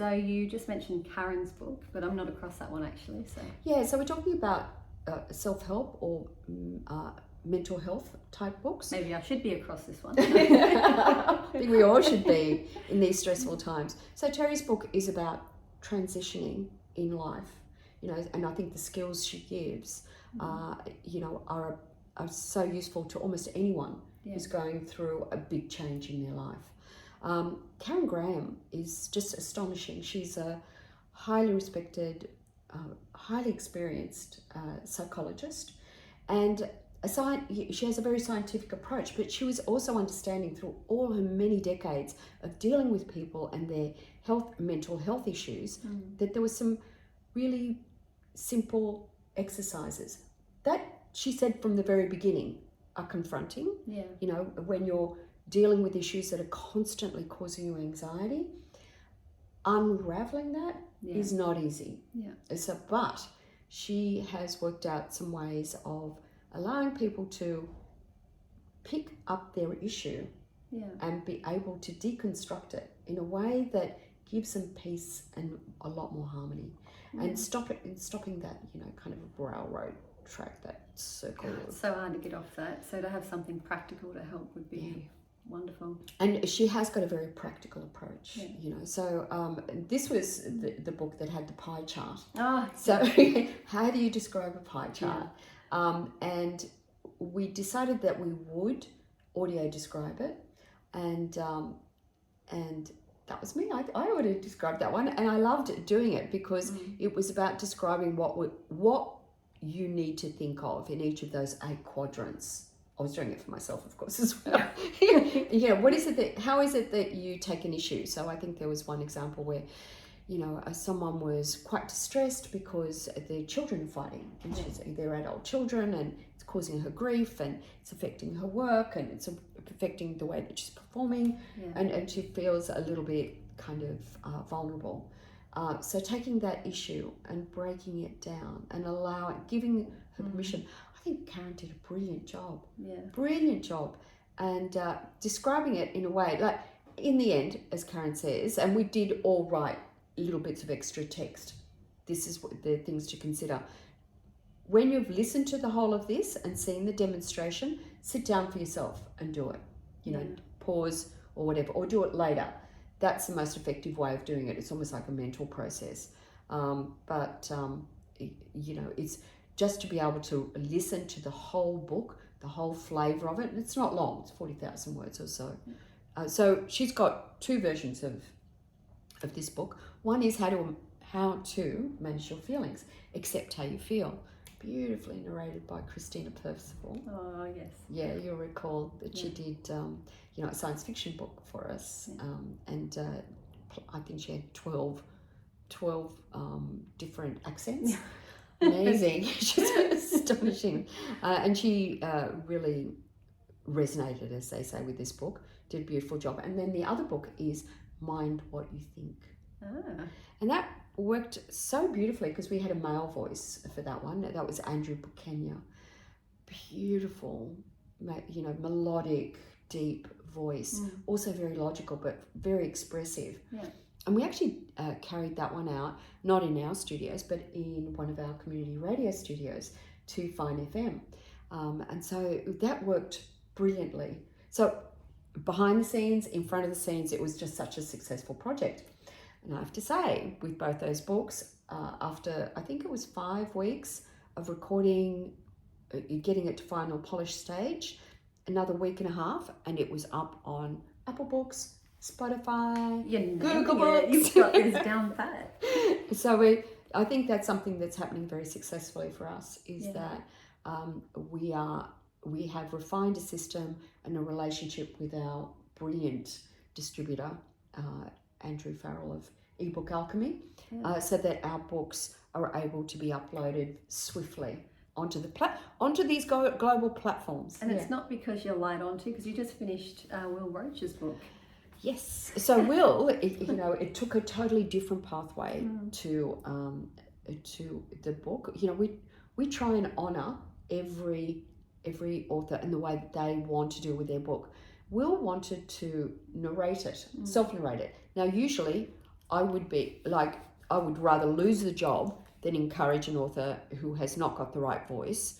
So you just mentioned Karen's book, but I'm not across that one actually. So Yeah, so we're talking about self-help or mental health type books. maybe I should be across this one. I think we all should be in these stressful times. So Terry's book is about transitioning in life, you know, and I think the skills she gives, you know, are so useful to almost anyone who's going through a big change in their life. Karen Graham is just astonishing. She's a highly respected, highly experienced psychologist, and she has a very scientific approach, but she was also understanding through all her many decades of dealing with people and their mental health issues, that there were some really simple exercises that she said from the very beginning are confronting. Yeah. You know, when you're dealing with issues that are constantly causing you anxiety, unraveling that is not easy. Yeah. So, but she has worked out some ways of allowing people to pick up their issue and be able to deconstruct it in a way that gives them peace and a lot more harmony, and stopping that, you know, kind of a railroad track, that circle. It's so hard to get off that. So to have something practical to help would be wonderful. And she has got a very practical approach, you know. So this was the book that had the pie chart. So how do you describe a pie chart? And we decided that we would audio describe it, and that was me. I audio described that one, and I loved doing it because it was about describing what you need to think of in each of those 8 quadrants. I was doing it for myself, of course, as well. How is it that you take an issue? So I think there was one example where, you know, someone was quite distressed because their children are fighting, and they're adult children, and it's causing her grief, and it's affecting her work, and it's affecting the way that she's performing, and she feels a little bit kind of vulnerable. So taking that issue and breaking it down and giving her permission. I think Karen did a brilliant job. Brilliant job. And describing it in a way, like in the end, as Karen says, and we did all write little bits of extra text. This is what the things to consider. When you've listened to the whole of this and seen the demonstration, sit down for yourself and do it. You know, pause or whatever, or do it later. That's the most effective way of doing it. It's almost like a mental process. But you know, it's just to be able to listen to the whole book, the whole flavour of it. And it's not long, it's 40,000 words or so. So she's got 2 versions of this book. One is how to manage your feelings, accept how you feel. Beautifully narrated by Christina Percival. Oh, yes. Yeah, you'll recall that she did, you know, a science fiction book for us. And I think she had 12 different accents. Amazing. She's astonishing. And she really resonated, as they say, with this book. Did a beautiful job. And then the other book is Mind What You Think. And that worked so beautifully because we had a male voice for that one. That was Andrew Buchanan. Beautiful, you know, melodic, deep voice. Also very logical, but very expressive. And we actually carried that one out, not in our studios, but in one of our community radio studios to Fine FM. And so that worked brilliantly. So behind the scenes, in front of the scenes, it was just such a successful project. And I have to say, with both those books, after I think it was 5 weeks of recording, getting it to final polish stage, another week and a half, and it was up on Apple Books, Spotify, Google Books. You've got this down pat. So I think that's something that's happening very successfully for us, is that we have refined a system and a relationship with our brilliant distributor, Andrew Farrell of EBook Alchemy, so that our books are able to be uploaded swiftly onto these global platforms. And it's not because you're light onto, because you just finished Wil Roach's book. Yes. So Wil, it took a totally different pathway to the book. You know, we try and honour every author and the way that they want to deal with their book. Wil wanted to narrate it, self-narrate it. Now, usually I would rather lose the job than encourage an author who has not got the right voice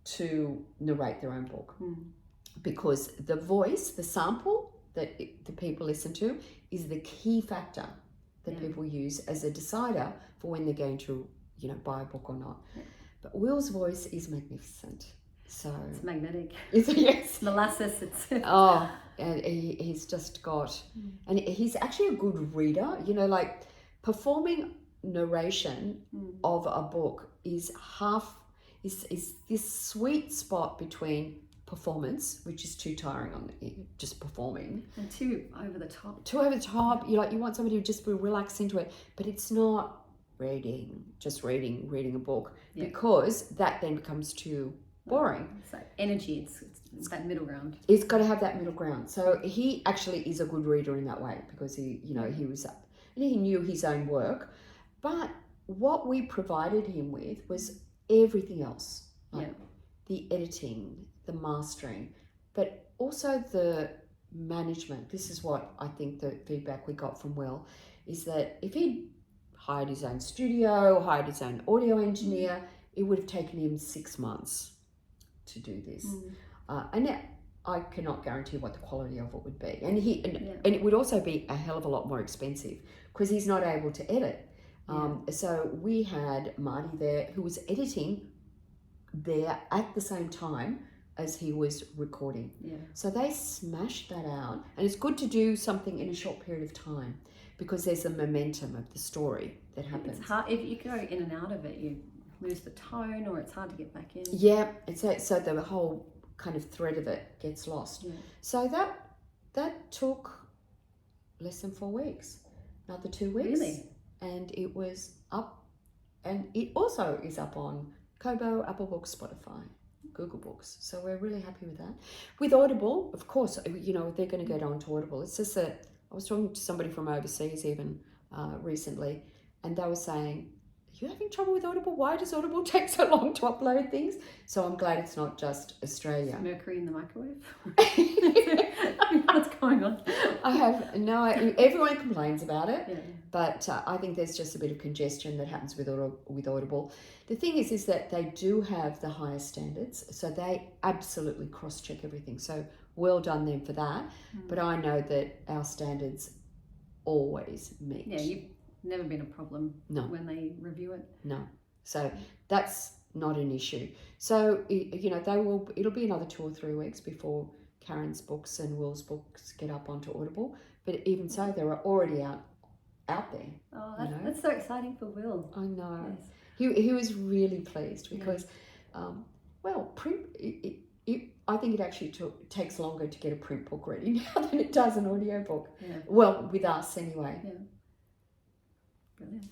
to narrate their own book. Because the voice, the sample that the people listen to, is the key factor that people use as a decider for when they're going to, buy a book or not. But Wil's voice is magnificent. So it's magnetic. Yes. Molasses. And he's just got, and he's actually a good reader. Like performing narration of a book is this sweet spot between performance, which is too tiring on just performing, and too over the top. You want somebody to just be relaxed into it, but it's not reading a book, because that then becomes too boring. It's like energy. It's that middle ground. It's got to have that middle ground. So he actually is a good reader in that way, because he knew his own work. But what we provided him with was everything else, the editing, the mastering, but also the management. This is what I think the feedback we got from Wil is that if he'd hired his own studio, hired his own audio engineer, it would have taken him 6 months to do this. And I cannot guarantee what the quality of it would be. And and it would also be a hell of a lot more expensive because he's not able to edit. So we had Marty there who was editing there at the same time as he was recording. So they smashed that out. And it's good to do something in a short period of time because there's a momentum of the story that happens. It's hard. If you go in and out of it, you lose the tone or it's hard to get back in. Yeah, so the whole kind of thread of it gets lost. So that took less than 4 weeks, another 2 weeks. Really? And it was up, and it also is up on Kobo, Apple Books, Spotify, Google Books. So we're really happy with that. With Audible, of course, they're going to get onto Audible. It's just that I was talking to somebody from overseas even recently, and they were saying, "Are you having trouble with Audible? Why does Audible take so long to upload things?" So I'm glad it's not just Australia. Mercury in the microwave? What's going on? I have no idea. Everyone complains about it, but I think there's just a bit of congestion that happens with Audible. The thing is that they do have the highest standards, so they absolutely cross-check everything. So well done them for that. But I know that our standards always meet. Yeah, you've never been a problem when they review it. No. So that's not an issue. So, it'll be another 2 or 3 weeks before Karen's books and Wil's books get up onto Audible. But even so, they're already out there. Oh, that's so exciting for Wil. I know. Yes. He was really pleased because, print. I think it actually takes longer to get a print book ready now than it does an audio book. Yeah. Well, with us anyway. Yeah. Brilliant.